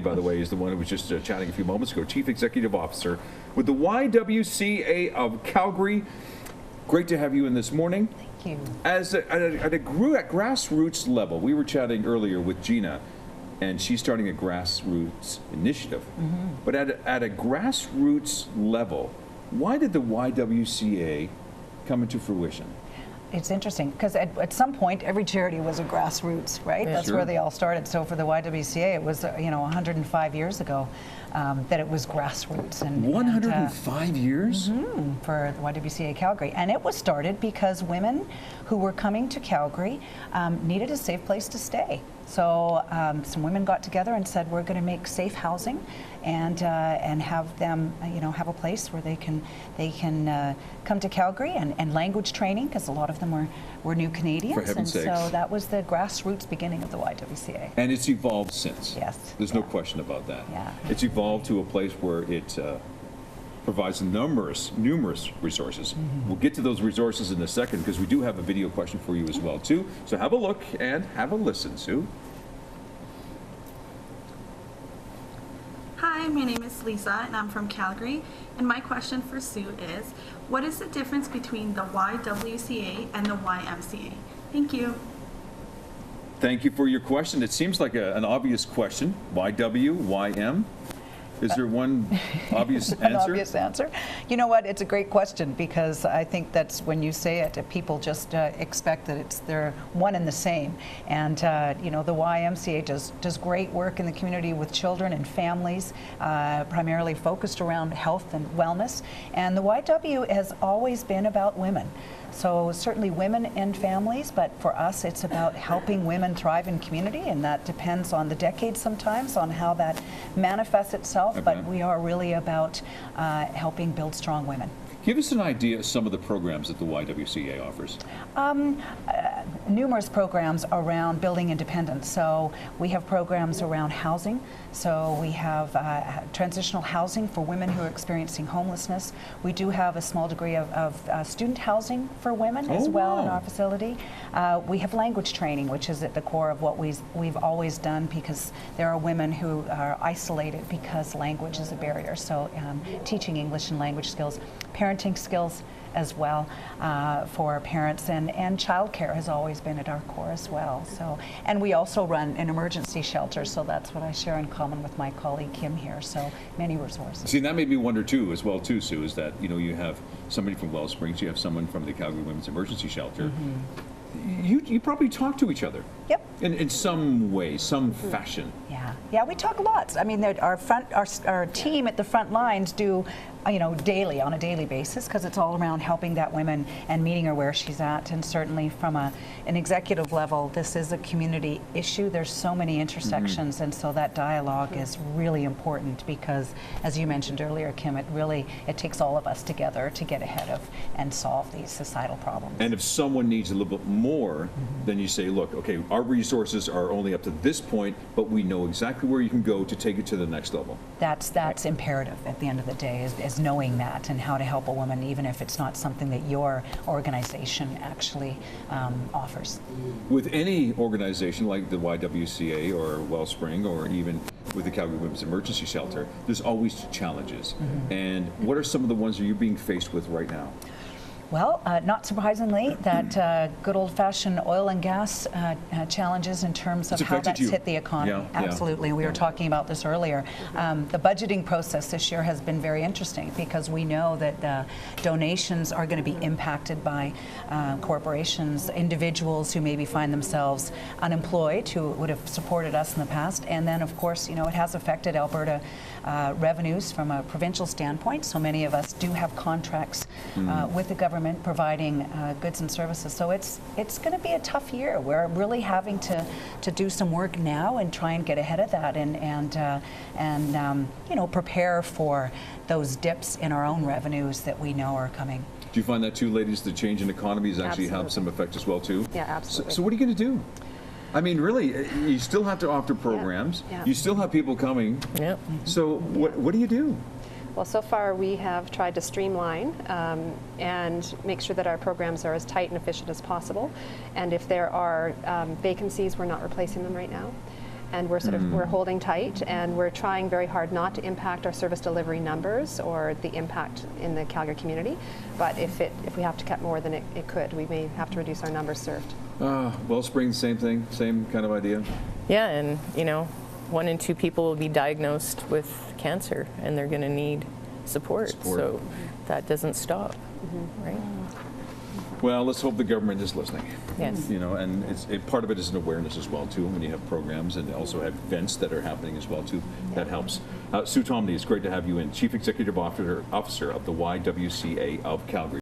Tomney, by the way, is the one who was just chatting a few moments ago, Chief Executive Officer with the YWCA of Calgary. Great to have you in this morning. Thank you. At a grassroots level, we were chatting earlier with Gina, and she's starting a grassroots initiative. But at a grassroots level, why did the YWCA come into fruition? It's interesting because at some point every charity was a grassroots, right? Yeah. That's Sure. where they all started. So for the YWCA, it was 105 years ago that it was grassroots. And 105 years? For the YWCA Calgary. And it was started because women who were coming to Calgary needed a safe place to stay. So some women got together and said, we're going to make safe housing and have them, have a place where they can come to Calgary and language training, because a lot of them were new Canadians. For heaven's sakes. So that was the grassroots beginning of the YWCA. And it's evolved since. Yes. There's no question about that. Yeah. It's evolved to a place where it provides numerous resources. We'll get to those resources in a second because we do have a video question for you as well too. So have a look and have a listen, Sue. Hi, my name is Lisa and I'm from Calgary, and my question for Sue is, what is the difference between the YWCA and the YMCA? Thank you. Thank you for your question. It seems like an obvious question. YW, YM? Is there one obvious answer? An obvious answer? You know what? It's a great question, because I think that's when you say it, people just expect that they're one and the same. And the YMCA does great work in the community with children and families, primarily focused around health and wellness. And the YW has always been about women. So certainly women and families, but for us it's about helping women thrive in community, and that depends on the decade sometimes on how that manifests itself, but we are really about helping build strong women. Give us an idea of some of the programs that the YWCA offers. Numerous programs around building independence. So we have programs around housing. So we have transitional housing for women who are experiencing homelessness. We do have a small degree of student housing for women as well in our facility. We have language training, which is at the core of what we've always done, because there are women who are isolated because language is a barrier. So teaching English and language skills, parenting skills as well for our parents, and childcare has always been at our core as well. So, and we also run an emergency shelter, so that's what I share in common with my colleague Kim here. So many resources. See, that made me wonder too, as well too, Sue, is that you have somebody from Wellsprings, you have someone from the Calgary Women's Emergency Shelter. You probably talk to each other. Yep. In some way, some fashion. Yeah, we talk lots. I mean, our team at the front lines do, daily, on a daily basis, because it's all around helping that woman and meeting her where she's at. And certainly from an executive level, this is a community issue. There's so many intersections, and so that dialogue is really important, because, as you mentioned earlier, Kim, it takes all of us together to get ahead of and solve these societal problems. And if someone needs a little bit more, then you say, look, okay, our resources are only up to this point, but we know exactly where you can go to take it to the next level. That's imperative at the end of the day, is knowing that and how to help a woman, even if it's not something that your organization actually offers. With any organization like the YWCA or Wellspring, or even with the Calgary Women's Emergency Shelter, there's always challenges. And what are some of the ones that you're being faced with right now? Well, not surprisingly, that good old-fashioned oil and gas challenges in terms of how that's hit the economy. Yeah, absolutely. We were talking about this earlier. The budgeting process this year has been very interesting, because we know that donations are going to be impacted by corporations, individuals who maybe find themselves unemployed, who would have supported us in the past. And then, of course, it has affected Alberta revenues from a provincial standpoint. So many of us do have contracts with the government providing goods and services. So it's going to be a tough year. We're really having to do some work now and try and get ahead of that, and prepare for those dips in our own revenues that we know are coming. Do you find that too, ladies, the change in economies actually have some effect as well too? Yeah, absolutely. So what are you going to do? I mean, really, you still have to offer programs. Yeah. You still have people coming. Yep. So what do you do? Well, so far we have tried to streamline and make sure that our programs are as tight and efficient as possible. And if there are vacancies, we're not replacing them right now. and we're sort of we're holding tight, and we're trying very hard not to impact our service delivery numbers or the impact in the Calgary community. But if we have to cut more than it could, we may have to reduce our numbers served. Wellspring, same thing, same kind of idea. Yeah, and 1 in 2 people will be diagnosed with cancer, and they're going to need support. So that doesn't stop, right? Well, let's hope the government is listening. Yes. And part of it is an awareness as well too. When you have programs and also have events that are happening as well too, that helps. Sue Tomney, it's great to have you in, Chief Executive Officer of the YWCA of Calgary.